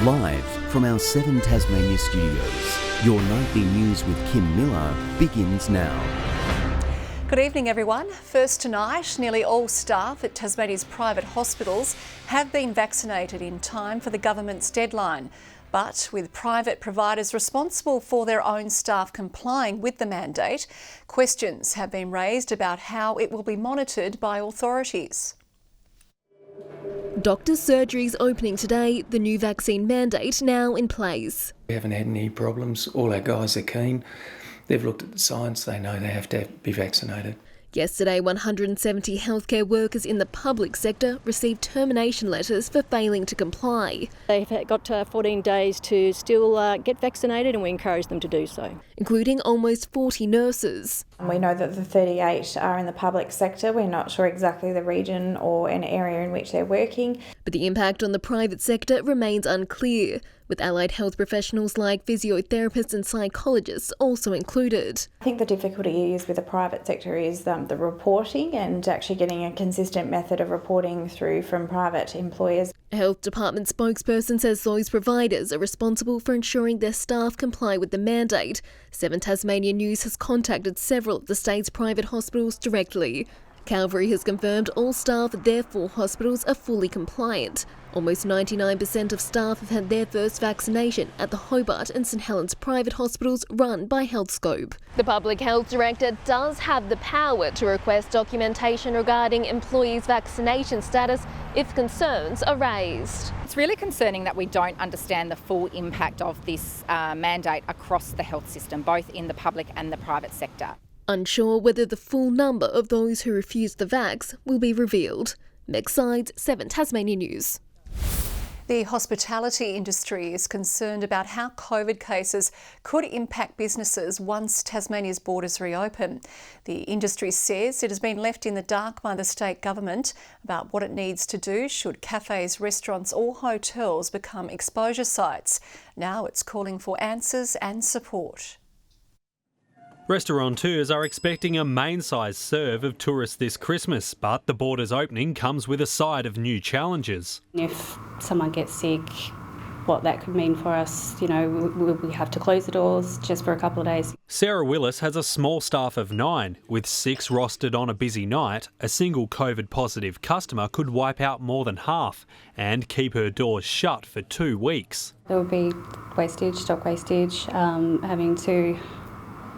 Live from our 7 Tasmania studios, your nightly news with Kim Miller begins now. Good evening, everyone. First tonight, nearly all staff at Tasmania's private hospitals have been vaccinated in time for the government's deadline. But with private providers responsible for their own staff complying with the mandate, questions have been raised about how it will be monitored by authorities. Doctors' surgeries opening today, the new vaccine mandate now in place. We haven't had any problems. All our guys are keen. They've looked at the science. They know they have to be vaccinated. Yesterday, 170 healthcare workers in the public sector received termination letters for failing to comply. They've got 14 days to still get vaccinated, and we encourage them to do so. Including almost 40 nurses. We know that the 38 are in the public sector. We're not sure exactly the region or an area in which they're working. But the impact on the private sector remains unclear, with allied health professionals like physiotherapists and psychologists also included. I think the difficulty is with the private sector is the reporting and actually getting a consistent method of reporting through from private employers. A health department spokesperson says those providers are responsible for ensuring their staff comply with the mandate. 7 Tasmania News has contacted several of the state's private hospitals directly. Calvary has confirmed all staff at their 4 hospitals are fully compliant. Almost 99% of staff have had their first vaccination at the Hobart and St Helens private hospitals run by HealthScope. The Public Health Director does have the power to request documentation regarding employees' vaccination status if concerns are raised. It's really concerning that we don't understand the full impact of this mandate across the health system, both in the public and the private sector. Unsure whether the full number of those who refuse the vax will be revealed. Meg Sides, 7 Tasmania News. The hospitality industry is concerned about how COVID cases could impact businesses once Tasmania's borders reopen. The industry says it has been left in the dark by the state government about what it needs to do should cafes, restaurants or hotels become exposure sites. Now it's calling for answers and support. Restaurateurs are expecting a main-size serve of tourists this Christmas, but the borders opening comes with a side of new challenges. If someone gets sick, what that could mean for us, we have to close the doors just for a couple of days. Sarah Willis has a small staff of 9. With 6 rostered on a busy night, a single COVID-positive customer could wipe out more than half and keep her doors shut for 2 weeks. There would be wastage, stock wastage, having to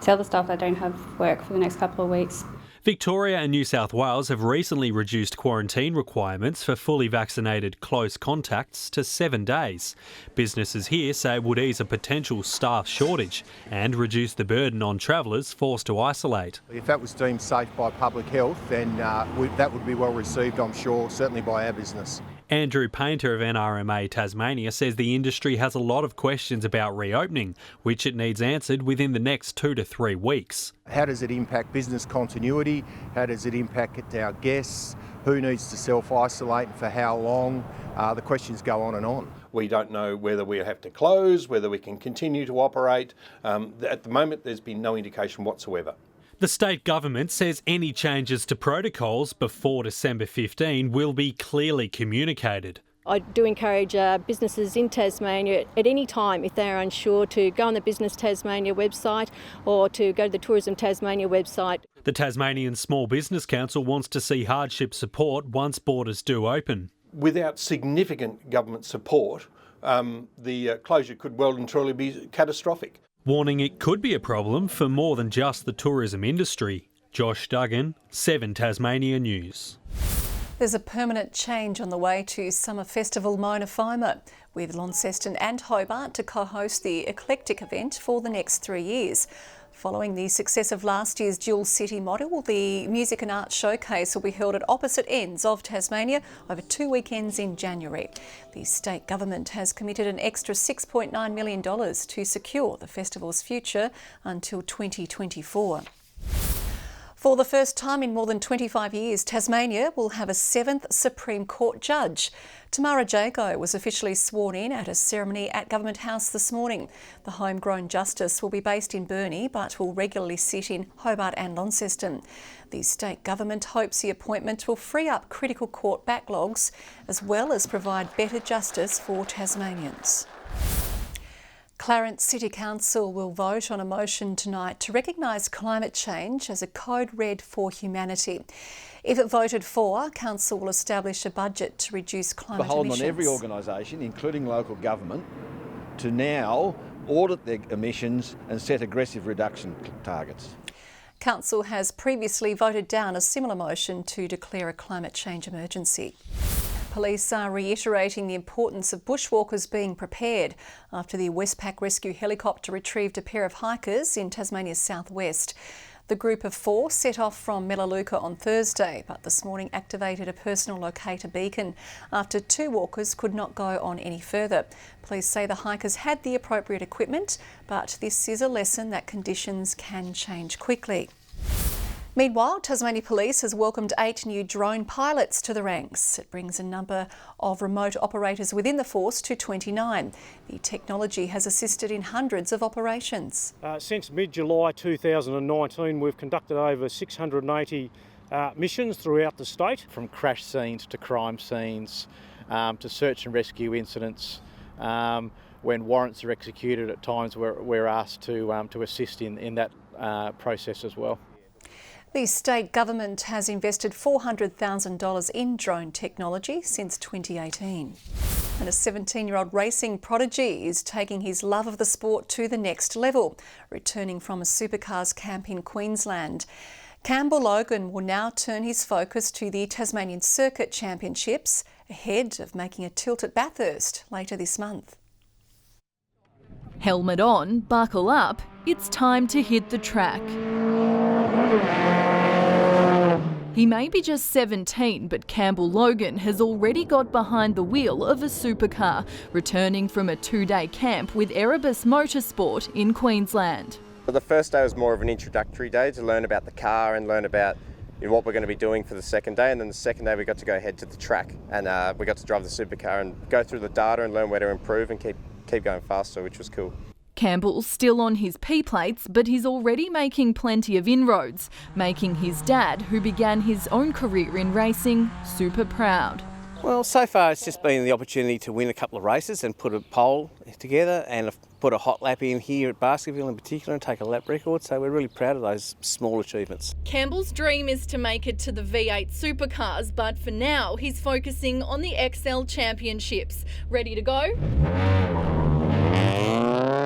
tell the staff they don't have work for the next couple of weeks. Victoria and New South Wales have recently reduced quarantine requirements for fully vaccinated close contacts to 7 days. Businesses here say it would ease a potential staff shortage and reduce the burden on travellers forced to isolate. If that was deemed safe by public health, then that would be well received, I'm sure, certainly by our business. Andrew Painter of NRMA Tasmania says the industry has a lot of questions about reopening, which it needs answered within the next 2 to 3 weeks. How does it impact business continuity? How does it impact our guests? Who needs to self-isolate and for how long? The questions go on and on. We don't know whether we have to close, whether we can continue to operate. At the moment, there's been no indication whatsoever. The state government says any changes to protocols before December 15 will be clearly communicated. I do encourage businesses in Tasmania at any time, if they are unsure, to go on the Business Tasmania website or to go to the Tourism Tasmania website. The Tasmanian Small Business Council wants to see hardship support once borders do open. Without significant government support, the closure could well and truly be catastrophic. Warning it could be a problem for more than just the tourism industry. Josh Duggan, 7 Tasmania News. There's a permanent change on the way to Summer Festival Mona Fima, with Launceston and Hobart to co-host the eclectic event for the next 3 years. Following the success of last year's dual city model, the Music and Arts Showcase will be held at opposite ends of Tasmania over 2 weekends in January. The state government has committed an extra $6.9 million to secure the festival's future until 2024. For the first time in more than 25 years, Tasmania will have a 7th Supreme Court judge. Tamara Jago was officially sworn in at a ceremony at Government House this morning. The homegrown justice will be based in Burnie but will regularly sit in Hobart and Launceston. The state government hopes the appointment will free up critical court backlogs as well as provide better justice for Tasmanians. Clarence City Council will vote on a motion tonight to recognise climate change as a code red for humanity. If it voted for, Council will establish a budget to reduce climate emissions. On every organisation, including local government, to now audit their emissions and set aggressive reduction targets. Council has previously voted down a similar motion to declare a climate change emergency. Police are reiterating the importance of bushwalkers being prepared after the Westpac rescue helicopter retrieved a pair of hikers in Tasmania's southwest. The group of 4 set off from Melaleuca on Thursday, but this morning activated a personal locator beacon after 2 walkers could not go on any further. Police say the hikers had the appropriate equipment, but this is a lesson that conditions can change quickly. Meanwhile, Tasmania Police has welcomed 8 new drone pilots to the ranks. It brings a number of remote operators within the force to 29. The technology has assisted in hundreds of operations. Since mid-July 2019, we've conducted over 680 missions throughout the state. From crash scenes to crime scenes to search and rescue incidents. When warrants are executed, at times we're asked to assist in that process as well. The state government has invested $400,000 in drone technology since 2018. And a 17-year-old racing prodigy is taking his love of the sport to the next level, returning from a supercars camp in Queensland. Campbell Logan will now turn his focus to the Tasmanian Circuit Championships, ahead of making a tilt at Bathurst later this month. Helmet on, buckle up, it's time to hit the track. He may be just 17, but Campbell Logan has already got behind the wheel of a supercar, returning from a 2-day camp with Erebus Motorsport in Queensland. The first day was more of an introductory day to learn about the car and learn about what we're going to be doing for the second day, and then the second day we got to go head to the track and we got to drive the supercar and go through the data and learn where to improve and keep going faster, which was cool. Campbell's still on his P-plates, but he's already making plenty of inroads, making his dad, who began his own career in racing, super proud. Well, so far it's just been the opportunity to win a couple of races and put a pole together and put a hot lap in here at Baskerville in particular and take a lap record, so we're really proud of those small achievements. Campbell's dream is to make it to the V8 supercars, but for now he's focusing on the XL Championships. Ready to go?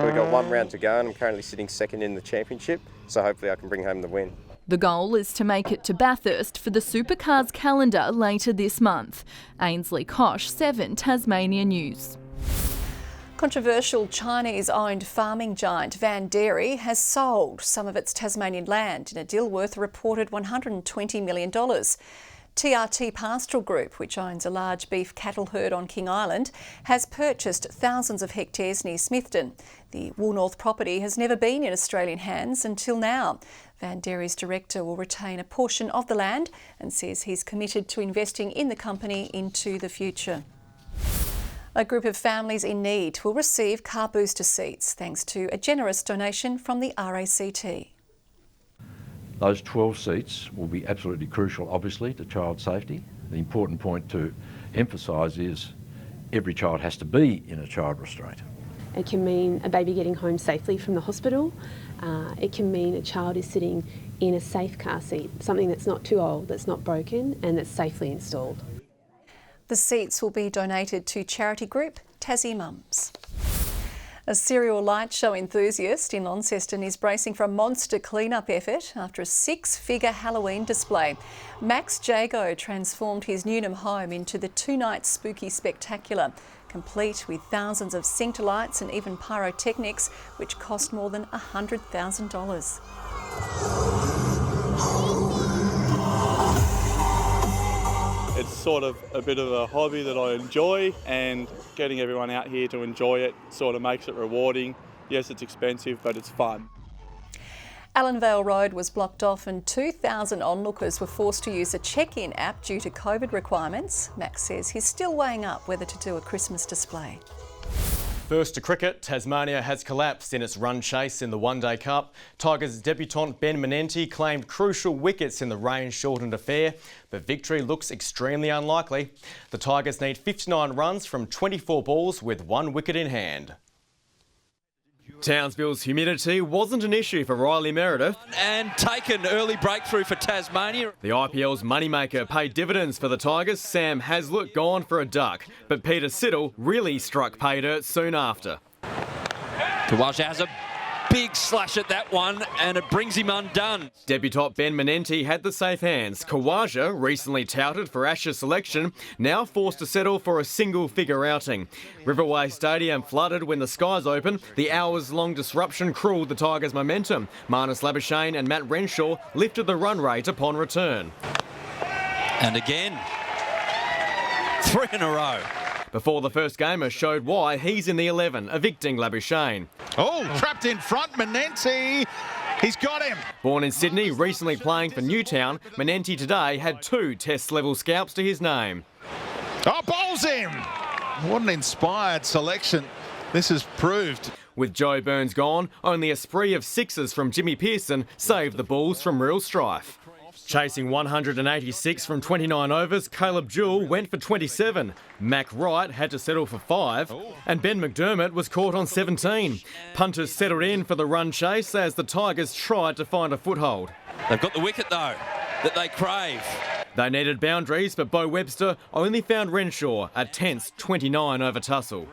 We've got 1 round to go and I'm currently sitting second in the championship, so hopefully I can bring home the win. The goal is to make it to Bathurst for the supercars calendar later this month. Ainsley Kosh, 7 Tasmania News. Controversial Chinese-owned farming giant Van Dairy has sold some of its Tasmanian land in a deal worth a reported $120 million. TRT Pastoral Group, which owns a large beef cattle herd on King Island, has purchased thousands of hectares near Smithton. The Woolnorth property has never been in Australian hands until now. Van Dairy's director will retain a portion of the land and says he's committed to investing in the company into the future. A group of families in need will receive car booster seats thanks to a generous donation from the RACT. Those 12 seats will be absolutely crucial, obviously, to child safety. The important point to emphasise is every child has to be in a child restraint. It can mean a baby getting home safely from the hospital. It can mean a child is sitting in a safe car seat, something that's not too old, that's not broken and that's safely installed. The seats will be donated to charity group Tassie Mums. A serial light show enthusiast in Launceston is bracing for a monster clean-up effort after a 6-figure Halloween display. Max Jago transformed his Newnham home into the 2-night spooky spectacular, complete with thousands of synced lights and even pyrotechnics, which cost more than $100,000. It's sort of a bit of a hobby that I enjoy, and getting everyone out here to enjoy it sort of makes it rewarding. Yes, it's expensive, but it's fun. Allanvale Road was blocked off and 2,000 onlookers were forced to use a check-in app due to COVID requirements. Max says he's still weighing up whether to do a Christmas display. First to cricket, Tasmania has collapsed in its run chase in the One Day Cup. Tigers debutant Ben Menenti claimed crucial wickets in the rain-shortened affair, but victory looks extremely unlikely. The Tigers need 59 runs from 24 balls with 1 wicket in hand. Townsville's humidity wasn't an issue for Riley Meredith. And taken early breakthrough for Tasmania. The IPL's moneymaker paid dividends for the Tigers. Sam Hazlitt gone for a duck, but Peter Siddle really struck pay dirt soon after. Kawaja has a big slash at that one and it brings him undone. Debutant Ben Menenti had the safe hands. Kawaja, recently touted for Ashes selection, now forced to settle for a single-figure outing. Riverway Stadium flooded when the skies opened. The hours-long disruption cruelled the Tigers' momentum. Marnus Labuschagne and Matt Renshaw lifted the run rate upon return. And again, 3 in a row. Before the first gamer showed why he's in the 11, evicting Labuschagne. Oh, trapped in front, Menenti. He's got him. Born in Sydney, recently playing for Newtown, Menenti today had 2 test-level scalps to his name. Oh, bowls him. What an inspired selection this has proved. With Joe Burns gone, only a spree of sixes from Jimmy Pearson saved the Bulls from real strife. Chasing 186 from 29 overs, Caleb Jewell went for 27. Mac Wright had to settle for 5, and Ben McDermott was caught on 17. Punters settled in for the run chase as the Tigers tried to find a foothold. They've got the wicket though, that they crave. They needed boundaries, but Bo Webster only found Renshaw, a tense 29 over tussle.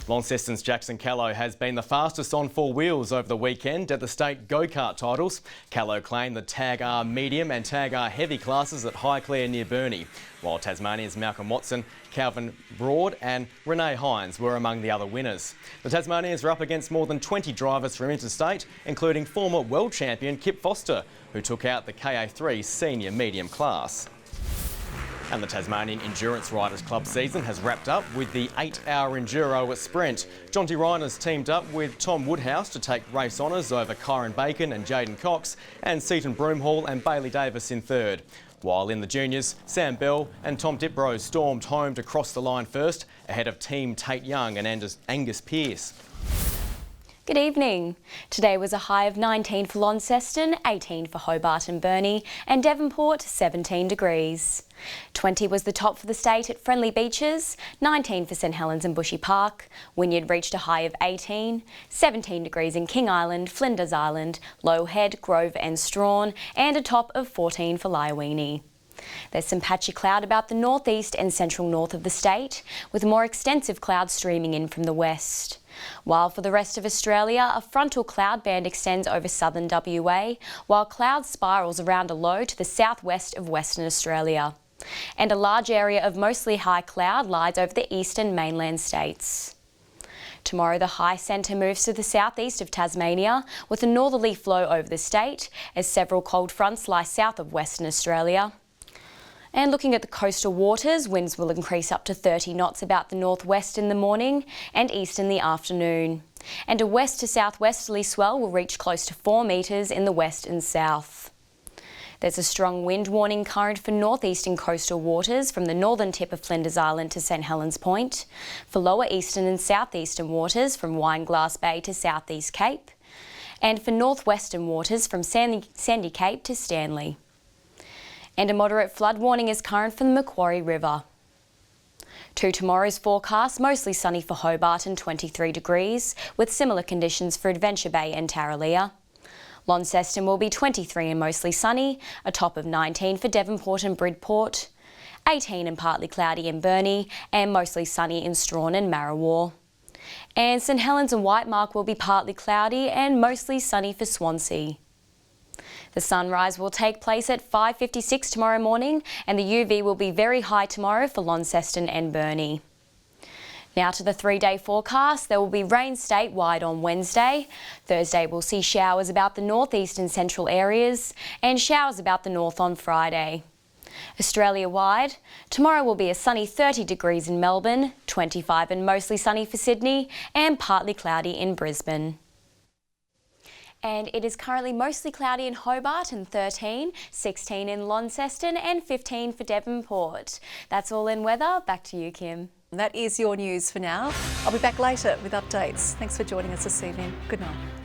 Launceston's Jackson Callow has been the fastest on 4 wheels over the weekend at the state go-kart titles. Callow claimed the Tag R medium and Tag R heavy classes at Highclere near Burnie, while Tasmania's Malcolm Watson, Calvin Broad and Renee Hines were among the other winners. The Tasmanians are up against more than 20 drivers from interstate, including former world champion Kip Foster, who took out the KA3 senior medium class. And the Tasmanian Endurance Riders Club season has wrapped up with the 8-hour Enduro at Sprint. Jonty Rhiner's teamed up with Tom Woodhouse to take race honours over Kyron Bacon and Jaden Cox, and Seaton Broomhall and Bailey Davis in third. While in the juniors, Sam Bell and Tom Diprose stormed home to cross the line first, ahead of Team Tate Young and Angus Pearce. Good evening. Today was a high of 19 for Launceston, 18 for Hobart and Burnie, and Devonport 17 degrees. 20 was the top for the state at Friendly Beaches, 19 for St Helens and Bushy Park. Wynyard reached a high of 18, 17 degrees in King Island, Flinders Island, Low Head, Grove and Strawn, and a top of 14 for Lyowini. There's some patchy cloud about the northeast and central north of the state, with more extensive clouds streaming in from the west. While for the rest of Australia, a frontal cloud band extends over southern WA, while cloud spirals around a low to the southwest of Western Australia. And a large area of mostly high cloud lies over the eastern mainland states. Tomorrow the high centre moves to the southeast of Tasmania with a northerly flow over the state as several cold fronts lie south of Western Australia. And looking at the coastal waters, winds will increase up to 30 knots about the northwest in the morning and east in the afternoon. And a west to southwesterly swell will reach close to 4 metres in the west and south. There's a strong wind warning current for northeastern coastal waters from the northern tip of Flinders Island to St Helens Point, for lower eastern and southeastern waters from Wineglass Bay to Southeast Cape, and for northwestern waters from Sandy Cape to Stanley. And a moderate flood warning is current from the Macquarie River. To tomorrow's forecast, mostly sunny for Hobart and 23 degrees, with similar conditions for Adventure Bay and Tarraleah. Launceston will be 23 and mostly sunny, a top of 19 for Devonport and Bridport, 18 and partly cloudy in Burnie, and mostly sunny in Strawn and Marrawar. And St Helens and Whitemark will be partly cloudy and mostly sunny for Swansea. The sunrise will take place at 5:56 tomorrow morning, and the UV will be very high tomorrow for Launceston and Burnie. Now to the 3-day forecast. There will be rain statewide on Wednesday. Thursday we'll see showers about the northeast and central areas, and showers about the north on Friday. Australia-wide, tomorrow will be a sunny 30 degrees in Melbourne, 25 and mostly sunny for Sydney, and partly cloudy in Brisbane. And it is currently mostly cloudy in Hobart and 13, 16 in Launceston and 15 for Devonport. That's all in weather. Back to you, Kim. That is your news for now. I'll be back later with updates. Thanks for joining us this evening. Good night.